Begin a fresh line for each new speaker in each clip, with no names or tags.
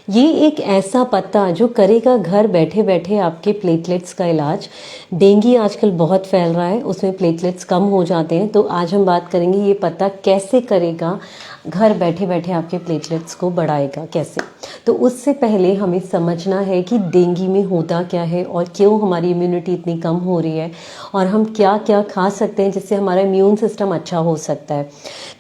ये एक ऐसा पत्ता जो करेगा घर बैठे बैठे आपके प्लेटलेट्स का इलाज। डेंगू आजकल बहुत फैल रहा है, उसमें प्लेटलेट्स कम हो जाते हैं। तो आज हम बात करेंगे ये पत्ता कैसे करेगा, घर बैठे बैठे आपके प्लेटलेट्स को बढ़ाएगा कैसे। तो उससे पहले हमें समझना है कि डेंगू में होता क्या है और क्यों हमारी इम्यूनिटी इतनी कम हो रही है, और हम क्या क्या खा सकते हैं जिससे हमारा इम्यून सिस्टम अच्छा हो सकता है।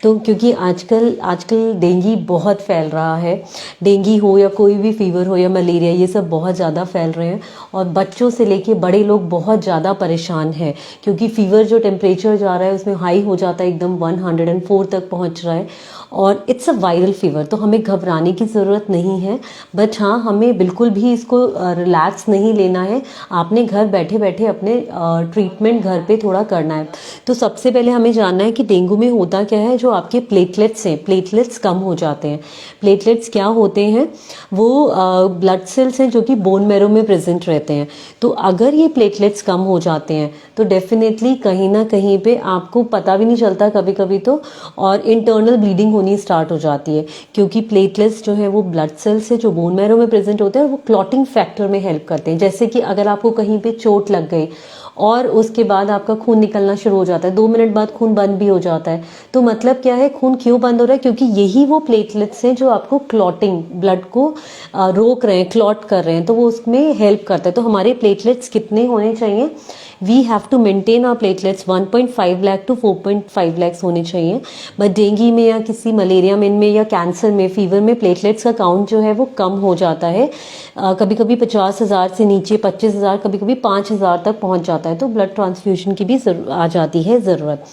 तो क्योंकि आजकल डेंगू बहुत फैल रहा है, डेंगू हो या कोई भी फीवर हो या मलेरिया, ये सब बहुत ज़्यादा फैल रहे हैं और बच्चों से लेके बड़े लोग बहुत ज़्यादा परेशान हैं, क्योंकि फीवर जो टेम्परेचर जा रहा है उसमें हाई हो जाता है, एकदम 104 तक पहुंच रहा है और इट्स अ वायरल फीवर। तो हमें घबराने की ज़रूरत नहीं है, बट हाँ हमें बिल्कुल भी इसको रिलैक्स नहीं लेना है। आपने घर बैठे बैठे अपने ट्रीटमेंट घर पे थोड़ा करना है। तो सबसे पहले हमें जानना है कि डेंगू में होता क्या है। जो आपके प्लेटलेट्स हैं, प्लेटलेट्स कम हो जाते हैं। प्लेटलेट्स क्या होते हैं, वो ब्लड सेल्स हैं जो कि बोन मैरो में प्रेजेंट रहते हैं। तो अगर ये प्लेटलेट्स कम हो जाते हैं तो डेफिनेटली कहीं ना कहीं पे आपको पता भी नहीं चलता कभी कभी तो, और इंटरनल ब्लीडिंग होनी स्टार्ट हो जाती है, क्योंकि प्लेटलेट्स जो है वो ब्लड सेल्स है जो बोन मैरो में प्रेजेंट होते हैं और वो क्लॉटिंग फैक्टर में हेल्प करते हैं। जैसे कि अगर आपको कहीं पे चोट लग गई और उसके बाद आपका खून निकलना शुरू हो जाता है, 2 मिनट बाद खून बंद भी हो जाता है, तो मतलब क्या है, खून क्यों बंद हो रहा है, क्योंकि यही वो प्लेटलेट्स हैं जो आपको क्लॉटिंग, ब्लड को रोक रहे हैं, क्लॉट कर रहे हैं, तो वो उसमें हेल्प करता है। तो हमारे प्लेटलेट्स कितने होने चाहिए, we have to maintain our platelets 1.5 lakh to 4.5 lakh होने चाहिए। बट डेंगू में या किसी मलेरिया में या कैंसर में, फीवर में प्लेटलेट्स का काउंट जो है वो कम हो जाता है। कभी कभी 50,000 से नीचे 25,000, कभी कभी 5,000 तक पहुंच जाता है, तो ब्लड ट्रांसफ्यूजन की भी आ जाती है ज़रूरत।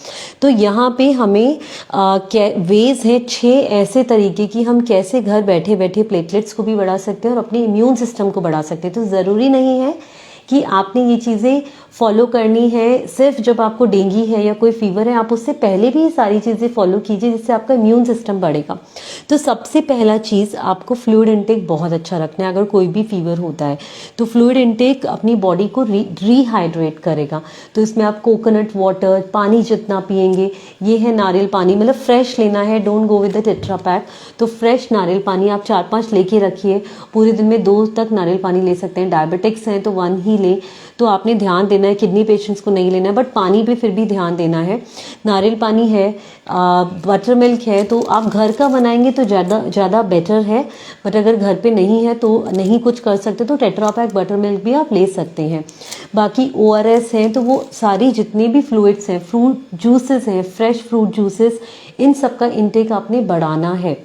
तो यहाँ पे हमें वेज है 6 ऐसे तरीके की हम कैसे घर बैठे बैठे प्लेटलेट्स को भी बढ़ा सकते हैं और अपने इम्यून सिस्टम को बढ़ा सकते हैं। तो ज़रूरी नहीं है कि आपने ये चीज़ें फॉलो करनी है सिर्फ जब आपको डेंगू है या कोई फीवर है, आप उससे पहले भी ये सारी चीज़ें फॉलो कीजिए जिससे आपका इम्यून सिस्टम बढ़ेगा। तो सबसे पहला चीज़, आपको फ्लूइड इनटेक बहुत अच्छा रखना है। अगर कोई भी फीवर होता है तो फ्लूइड इनटेक अपनी बॉडी को रीहाइड्रेट करेगा। तो इसमें आप कोकोनट वाटर, पानी जितना पिएंगे, ये है नारियल पानी, मतलब फ्रेश लेना है, don't go with the tetra pack. तो फ्रेश नारियल पानी आप 4-5 लेके रखिए, पूरे दिन में 2 तक नारियल पानी ले सकते हैं। डायबिटिक्स हैं तो 1 ही ले। तो आपने ध्यान देना है, किडनी पेशेंट्स को नहीं लेना है, बट पानी पे फिर भी ध्यान देना है। नारियल पानी है, बटर मिल्क है, तो आप घर का बनाएंगे तो ज़्यादा बेटर है। बट अगर घर पे नहीं है तो नहीं कुछ कर सकते तो टेट्रा पैक बटर मिल्क भी आप ले सकते हैं। बाकी ORS हैं, तो वो सारी जितने भी फ्लूइड्स हैं, फ्रूट जूसेस हैं, फ्रेश फ्रूट जूसेस, इन सब का इंटेक आपने बढ़ाना है।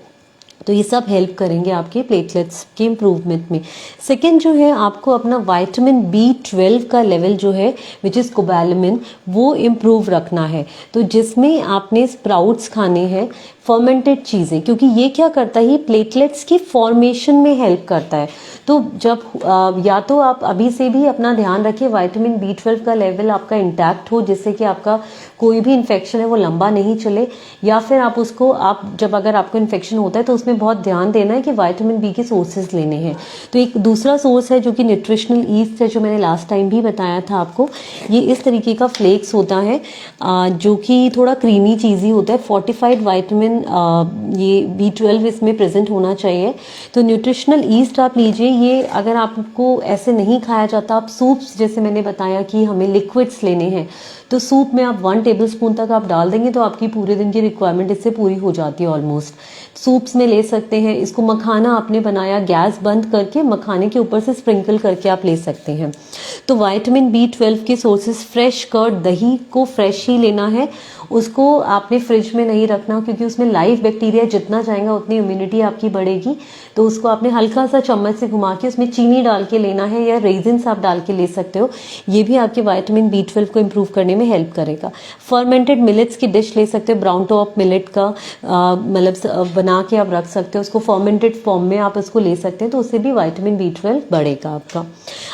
तो ये सब हेल्प करेंगे आपके प्लेटलेट्स के इम्प्रूवमेंट में। सेकेंड जो है, आपको अपना विटामिन B12 का लेवल जो है, विच इज़ कोबैलामिन, वो इम्प्रूव रखना है। तो जिसमें आपने स्प्राउट्स खाने हैं, फर्मेंटेड चीज़ें, क्योंकि ये क्या करता है, ये प्लेटलेट्स की फॉर्मेशन में हेल्प करता है। तो जब या तो आप अभी से भी अपना ध्यान रखिए, विटामिन B12 का लेवल आपका इंटैक्ट हो, जिससे कि आपका कोई भी इन्फेक्शन है वो लंबा नहीं चले, या फिर आप उसको जब अगर आपको इन्फेक्शन होता है तो उसमें बहुत ध्यान देना है कि विटामिन B के सोर्सेज लेने हैं। तो एक दूसरा सोर्स है जो कि न्यूट्रिशनल ईस्ट है, जो मैंने लास्ट टाइम भी बताया था आपको। ये इस तरीके का फ्लेक्स होता है जो कि थोड़ा क्रीमी चीज़ी होता है। फोर्टिफाइड विटामिन ये B12 इसमें प्रेजेंट होना चाहिए। तो न्यूट्रिशनल ईस्ट आप लीजिए। ये अगर आपको ऐसे नहीं खाया जाता, आप सूप्स, जैसे मैंने बताया कि हमें लिक्विड्स लेने हैं, तो सूप में आप 1 टेबलस्पून तक आप डाल देंगे तो आपकी पूरे दिन की रिक्वायरमेंट इससे पूरी हो जाती है ऑलमोस्ट। सूप्स में ले सकते हैं इसको। मखाना आपने बनाया, गैस बंद करके मखाने के ऊपर से स्प्रिंकल करके आप ले सकते हैं। तो विटामिन B12 के सोर्सेज, फ्रेश कर्ड, दही को फ्रेश ही लेना है, उसको आपने फ्रिज में नहीं रखना, क्योंकि उसमें लाइव बैक्टीरिया जितना जाएगा उतनी इम्यूनिटी आपकी बढ़ेगी। तो उसको आपने हल्का सा चम्मच से घुमा के उसमें चीनी डाल के लेना है, या रेजिन्स आप डाल के ले सकते हो। ये भी आपके विटामिन B12 को इम्प्रूव करने में हेल्प करेगा। फर्मेंटेड मिलेट्स की डिश ले सकते हो, ब्राउन टॉप मिलेट का मतलब बना के आप रख सकते हो, उसको फर्मेंटेड फॉर्म में आप उसको ले सकते हैं, तो उससे भी विटामिन B12 बढ़ेगा आपका।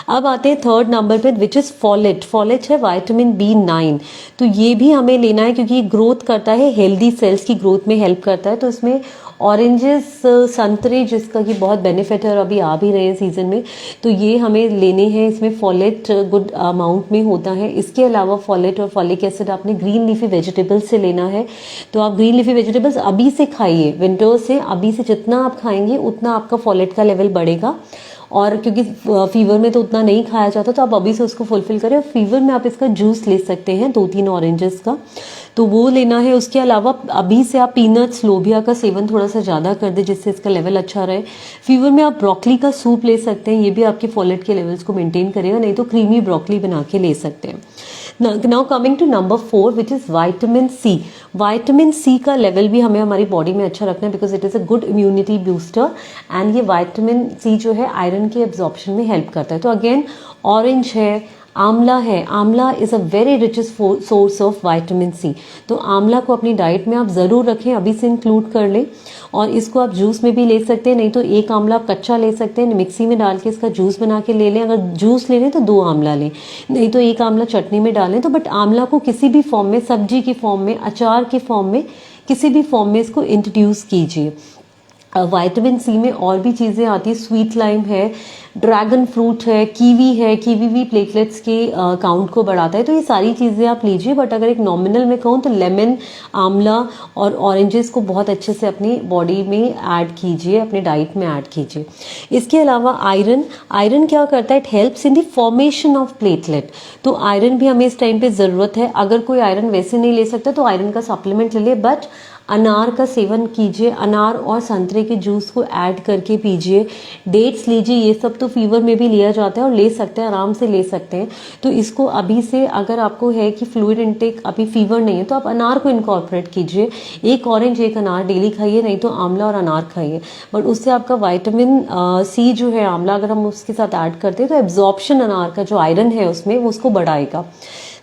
अब आते हैं थर्ड नंबर पे, विच इज़ फॉलेट। फॉलेट है विटामिन B9। तो ये भी हमें लेना है, क्योंकि ये ग्रोथ करता है, हेल्दी सेल्स की ग्रोथ में हेल्प करता है। तो इसमें ऑरेंजेस, संतरे जिसका कि बहुत बेनिफिट है और अभी आ भी रहे हैं सीजन में, तो ये हमें लेने हैं। इसमें फॉलेट गुड अमाउंट में होता है। इसके अलावा फॉलेट और फॉलिक एसिड आपने ग्रीन लीफी वेजिटेबल्स से लेना है। तो आप ग्रीन लीफी वेजिटेबल्स अभी से खाइए, विंटर से अभी से जितना आप खाएंगे उतना आपका फॉलेट का लेवल बढ़ेगा। और क्योंकि फीवर में तो उतना नहीं खाया जाता, तो आप अभी से उसको फुलफिल करें। और फीवर में आप इसका जूस ले सकते हैं 2-3 ऑरेंजेस का, तो वो लेना है। उसके अलावा अभी से आप पीनट्स, लोबिया का सेवन थोड़ा सा ज़्यादा कर दें जिससे इसका लेवल अच्छा रहे। फीवर में आप ब्रोकली का सूप ले सकते हैं, ये भी आपके फॉलेट के लेवल्स को मेंटेन करेगा। नहीं तो क्रीमी ब्रोकली बना के ले सकते हैं। Now coming to number 4 which is vitamin C. Vitamin C का लेवल भी हमें हमारी बॉडी में अच्छा रखना है because it is a good immunity booster. And ये विटामिन सी जो है आयरन के एब्जॉर्प्शन में हेल्प करता है। तो अगेन ऑरेंज है, आंवला है। Amla is a very richest source of vitamin C. तो आंवला को अपनी डाइट में आप ज़रूर रखें, अभी से इंक्लूड कर लें। और इसको आप जूस में भी ले सकते हैं, नहीं तो एक आंवला आप कच्चा ले सकते हैं, मिक्सी में डाल के इसका जूस बना के ले लें। अगर जूस ले लें तो 2 आंवला लें, नहीं तो एक आंवला चटनी में डालें। तो बट आंवला को किसी भी फॉर्म में, सब्जी की फॉर्म में, अचार के फॉर्म में, किसी भी फॉर्म में इसको इंट्रोड्यूस कीजिए। विटामिन सी में और भी चीज़ें आती है, स्वीट लाइम है, ड्रैगन फ्रूट है, कीवी है। कीवी भी प्लेटलेट्स के काउंट को बढ़ाता है। तो ये सारी चीज़ें आप लीजिए। बट अगर एक नॉमिनल में कहूँ तो लेमन, आंवला और ऑरेंजेस को बहुत अच्छे से अपनी बॉडी में ऐड कीजिए, अपने डाइट में ऐड कीजिए। इसके अलावा आयरन क्या करता है, it helps in the formation of platelet. तो आयरन भी हमें इस टाइम पे ज़रूरत है। अगर कोई आयरन वैसे नहीं ले सकता तो आयरन का सप्लीमेंट ले ले, बट अनार का सेवन कीजिए। अनार और संतरे के जूस को ऐड करके पीजिए। डेट्स लीजिए, ये सब तो फीवर में भी लिया जाता है और ले सकते हैं, आराम से ले सकते हैं। तो इसको अभी से, अगर आपको है कि फ्लूइड इनटेक अभी फीवर नहीं है, तो आप अनार को इनकॉर्पोरेट कीजिए। एक ऑरेंज एक अनार डेली खाइए, नहीं तो आंवला और अनार खाइए। बट उससे आपका विटामिन सी जो है, आंवला अगर हम उसके साथ ऐड करते हैं तो एब्जॉर्प्शन अनार का जो आयरन है उसमें, उसको बढ़ाएगा।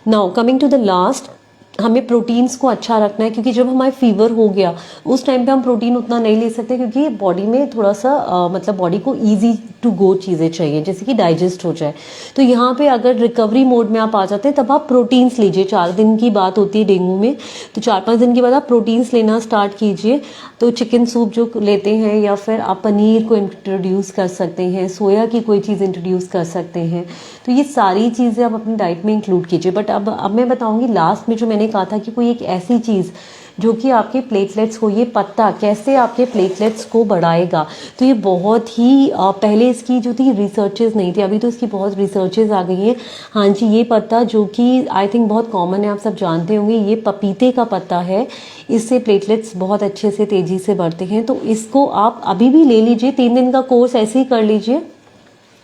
Now coming to the last, हमें प्रोटीन्स को अच्छा रखना है क्योंकि जब हमारे फीवर हो गया उस टाइम पे हम प्रोटीन उतना नहीं ले सकते क्योंकि बॉडी में थोड़ा सा मतलब बॉडी को इजी टू गो चीज़ें चाहिए जैसे कि डाइजेस्ट हो जाए। तो यहाँ पे अगर रिकवरी मोड में आप आ जाते हैं तब आप प्रोटीन्स लीजिए। 4 दिन की बात होती है डेंगू में, तो 4-5 दिन के बाद आप प्रोटीन्स लेना स्टार्ट कीजिए। तो चिकन सूप जो लेते हैं, या फिर आप पनीर को इंट्रोड्यूस कर सकते हैं, सोया की कोई चीज़ इंट्रोड्यूस कर सकते हैं। तो ये सारी चीज़ें आप अपनी डाइट में इंक्लूड कीजिए। बट अब मैं बताऊंगी लास्ट में, जो मैंने कहा था कि कोई एक ऐसी चीज़ जो कि आपके प्लेटलेट्स को, ये पत्ता कैसे आपके प्लेटलेट्स को बढ़ाएगा। तो ये बहुत ही पहले इसकी जो थी रिसर्चेज नहीं थी, अभी तो इसकी बहुत रिसर्चेज आ गई हैं। हाँ जी, ये पत्ता जो कि आई थिंक बहुत कॉमन है, आप सब जानते होंगे, ये पपीते का पत्ता है। इससे प्लेटलेट्स बहुत अच्छे से तेज़ी से बढ़ते हैं। तो इसको आप अभी भी ले लीजिए, 3 दिन का कोर्स ऐसे ही कर लीजिए।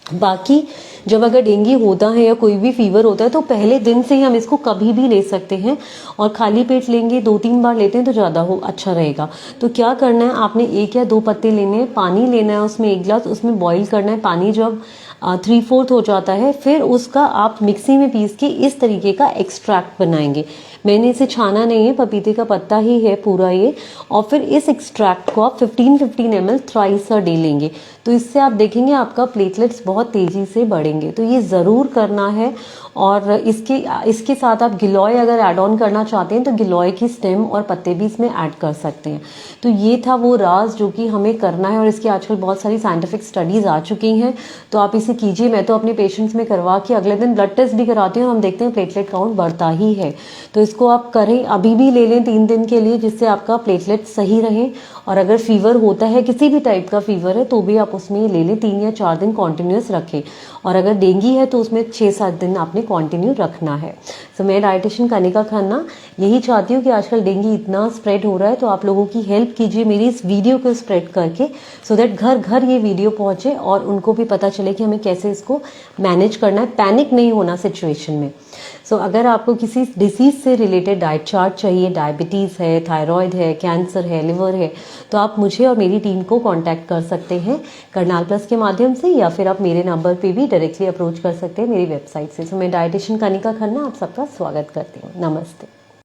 बाकी जब अगर डेंगू होता है या कोई भी फीवर होता है तो पहले दिन से ही हम इसको कभी भी ले सकते हैं, और खाली पेट लेंगे, 2-3 बार लेते हैं तो ज़्यादा अच्छा रहेगा। तो क्या करना है, आपने 1 या 2 पत्ते लेने हैं, पानी लेना है उसमें 1 गिलास, उसमें बॉईल करना है। पानी जब 3/4 हो जाता है फिर उसका आप मिक्सी में पीस के इस तरीके का एक्सट्रैक्ट बनाएंगे। मैंने इसे छाना नहीं है, पपीते का पत्ता ही है पूरा ये। और फिर इस एक्सट्रैक्ट को आप 15-15 ml थ्राइस अ डे लेंगे। तो इससे आप देखेंगे आपका प्लेटलेट्स बहुत तेज़ी से बढ़ेंगे। तो ये ज़रूर करना है। और इसके साथ आप गिलोय अगर ऐड ऑन करना चाहते हैं तो गिलोय की स्टेम और पत्ते भी इसमें ऐड कर सकते हैं। तो ये था वो राज जो कि हमें करना है, और इसकी आजकल बहुत सारी साइंटिफिक स्टडीज़ आ चुकी हैं। तो आप इसे कीजिए। मैं तो अपने पेशेंट्स में करवा के अगले दिन ब्लड टेस्ट भी कराती हूँ, हम देखते हैं प्लेटलेट काउंट बढ़ता ही है। तो इसको आप करें, अभी भी ले लें 3 दिन के लिए, जिससे आपका प्लेटलेट सही रहे। और अगर फीवर होता है, किसी भी टाइप का फीवर है, तो भी आप उसमें ले लें, 3 या 4 दिन कॉन्टिन्यूस रखें। और अगर डेंगू है तो उसमें 6-7 दिन आपने कंटिन्यू रखना है। तो मैं डाइटिशियन कनिका खन्ना यही चाहती हूँ कि आजकल डेंगू इतना स्प्रेड हो रहा है, तो आप लोगों की हेल्प कीजिए मेरी इस वीडियो को स्प्रेड करके, सो दैट घर घर ये वीडियो पहुँचे और उनको भी पता चले कि हमें कैसे इसको मैनेज करना है, पैनिक नहीं होना सिचुएशन में। सो अगर आपको किसी डिसीज़ से रिलेटेड डाइट चार्ट चाहिए, डायबिटीज़ है, थायराइड है, कैंसर है, लिवर है, तो आप मुझे और मेरी टीम को कांटेक्ट कर सकते हैं करनाल प्लस के माध्यम से, या फिर आप मेरे नंबर पे भी डायरेक्टली अप्रोच कर सकते हैं मेरी वेबसाइट से। सो मैं डाइटिशियन कनिका खन्ना आप सबका स्वागत करती हूँ। नमस्ते।